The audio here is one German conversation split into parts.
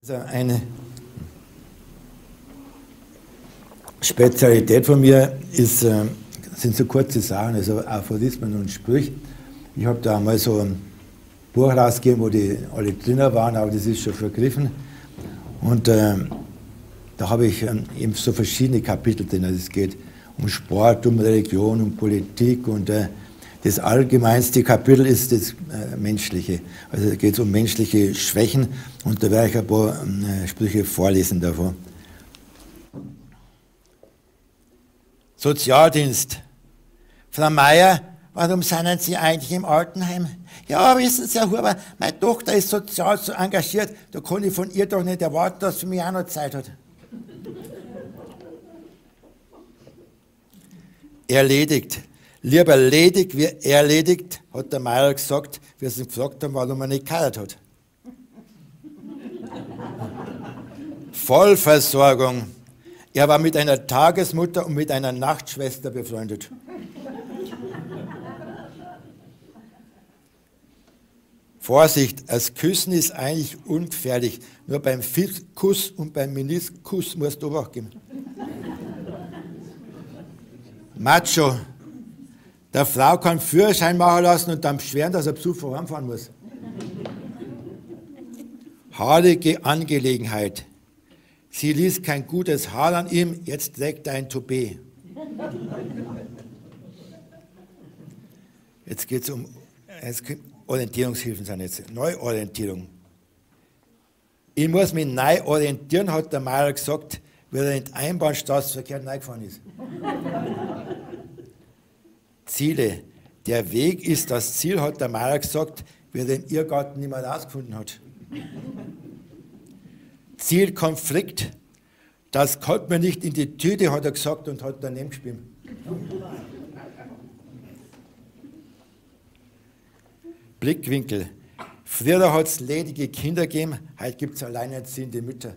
Also eine Spezialität von mir sind so kurze Sachen, also Aphorismen und Sprüche. Ich habe da mal so ein Buch rausgegeben, wo die alle drin waren, aber das ist schon vergriffen. Und da habe ich eben so verschiedene Kapitel drin. Also es geht um Sport, um Religion, um Politik und das allgemeinste Kapitel ist das Menschliche. Also da geht es um menschliche Schwächen und da werde ich ein paar Sprüche vorlesen davon. Sozialdienst. Frau Meier, warum sind Sie eigentlich im Altenheim? Ja, wissen Sie, Herr Huber, meine Tochter ist sozial so engagiert, da kann ich von ihr doch nicht erwarten, dass sie mir auch noch Zeit hat. Erledigt. Lieber ledig wie erledigt, hat der Meier gesagt, wie sie ihn gefragt haben, warum er nicht geheiratet hat. Vollversorgung. Er war mit einer Tagesmutter und mit einer Nachtschwester befreundet. Vorsicht, das Küssen ist eigentlich ungefährlich. Nur beim Fiskus und beim Meniskus musst du Obacht geben. Macho. Der Frau kann Führerschein machen lassen und dann beschweren, dass er Besuch voranfahren muss. Haarige Angelegenheit. Sie ließ kein gutes Haar an ihm, jetzt trägt er ein Toupet. Jetzt geht es um Orientierungshilfen, sind jetzt Neuorientierung. Ich muss mich neu orientieren, hat der Meier gesagt, weil er in die Einbahnstraße verkehrt reingefahren ist. Ziele. Der Weg ist das Ziel, hat der Meier gesagt, weil er den Irrgarten nicht mehr rausgefunden hat. Zielkonflikt. Das kommt mir nicht in die Tüte, hat er gesagt und hat daneben gespielt. Blickwinkel. Früher hat es ledige Kinder gegeben, heute gibt es alleinerziehende Mütter.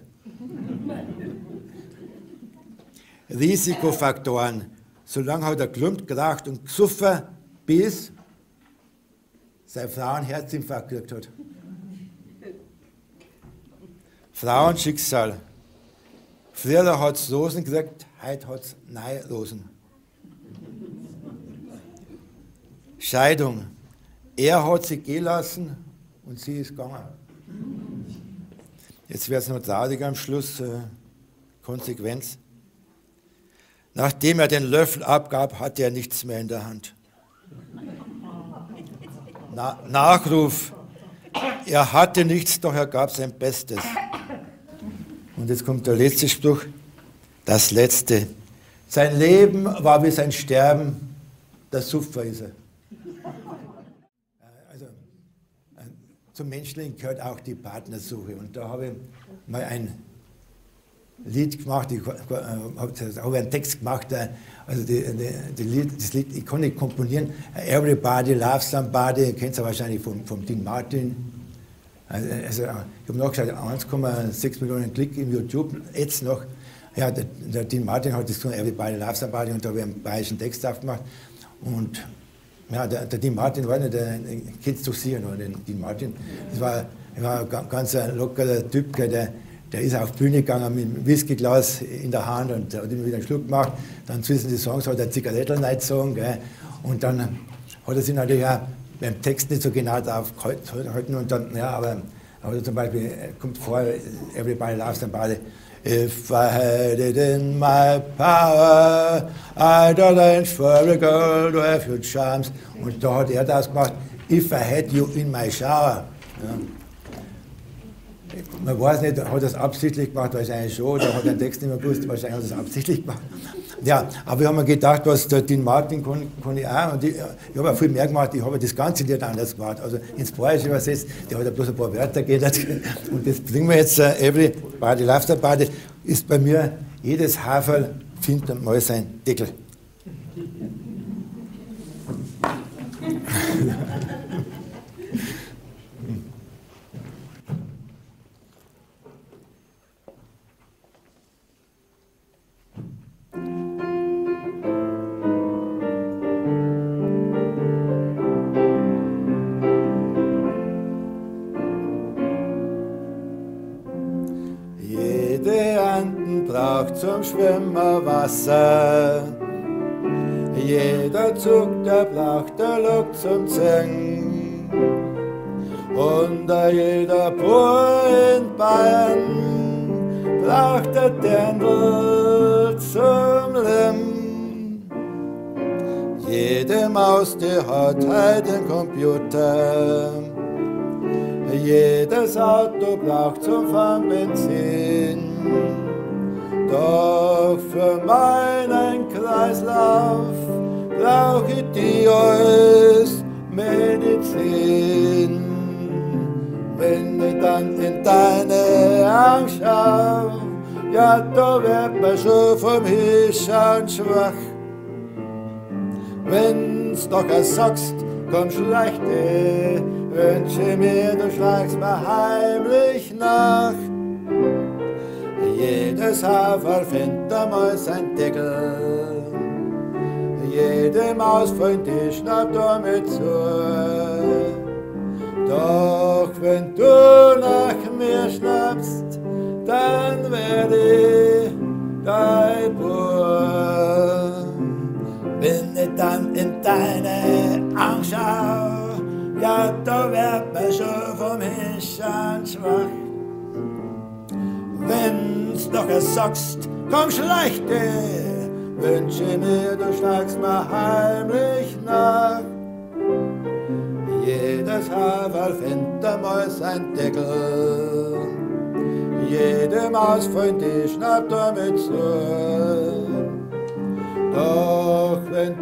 Risikofaktoren. Solange hat er gelumpt, geraucht und gesoffen, bis seine Frau einen Herzinfarkt gekriegt hat. Frauenschicksal. Früher hat es Rosen gekriegt, heute hat es neue Rosen. Scheidung. Er hat sie gehen lassen und sie ist gegangen. Jetzt wird es noch trauriger am Schluss. Konsequenz. Nachdem er den Löffel abgab, hatte er nichts mehr in der Hand. Nachruf. Er hatte nichts, doch er gab sein Bestes. Und jetzt kommt der letzte Spruch. Das Letzte. Sein Leben war wie sein Sterben. Der Suffer ist er. Also, zum Menschlichen gehört auch die Partnersuche. Und da habe ich mal ein Lied gemacht, ich habe einen Text gemacht, also das Lied, ich kann nicht komponieren, Everybody Loves Somebody, ihr kennt es ja wahrscheinlich vom Dean Martin. Also, ich habe nachgeschaut, 1,6 Millionen Klick in YouTube, jetzt noch. Ja, der Dean Martin hat das gesungen, Everybody Loves Somebody, und da habe ich einen bayerischen Text aufgemacht. Und ja, der Dean Martin war nicht, den kennst du sicher noch, den Dean Martin. Das war ein ganz lockerer Typ, der ist auf die Bühne gegangen mit einem Whiskyglas in der Hand und hat immer wieder einen Schluck gemacht. Dann zwischen die Songs hat er Zigaretteln reingezogen. Und dann hat er sich natürlich auch beim Text nicht so genau drauf gehalten. Und dann, ja, aber zum Beispiel kommt vor, Everybody Loves Somebody. If I had it in my power, I'd arrange for a girl to have your charms. Und da hat er das gemacht, If I had you in my shower. Ja. Man weiß nicht, hat er es absichtlich gemacht, wahrscheinlich schon, oder hat er den Text nicht mehr gewusst, wahrscheinlich hat er es absichtlich gemacht. Ja, aber ich habe mir gedacht, was der Dean Martin kann ich auch, und ich habe auch viel mehr gemacht, ich habe das ganze Lied anders gemacht, also ins Bayerische übersetzt, der hat ja bloß ein paar Wörter geändert, und das bringen wir jetzt, Everybody Loves Somebody, ist bei mir, jedes Haferl findet mal sein Deckel. Jede Anden braucht zum Schwimmen Wasser. Jeder Zug, der braucht der Lok zum Ziehen. Und jeder Bauer in Bayern braucht der Dirndl zum Lim. Jede Maus, die hat heute einen Computer. Jedes Auto braucht zum Fahren Benzin. Doch für meinen Kreislauf brauch ich die als Medizin. Wenn ich dann in deine Augen schau, ja, da wird man schon vom Hinschauen schwach. Wenn's doch sagst, komm schlechte, wünsche mir, du schlägst mir heimlich nach. Jedes Haferl findet einmal sein Deckel, jede Maus von dir schnappt damit zu. Doch wenn du nach mir schnappst, dann werd ich dein Bub. Wenn ich dann in deine Augen schau, ja, da wird man schon vom Hinschauen schwach. Wenn's doch sagst, komm schlechte, wünsche mir, du schlagst mir heimlich nach. Jedes Haferl findet einmal sein Deckel, jede Maus von dir schnappt damit zu. Doch wenn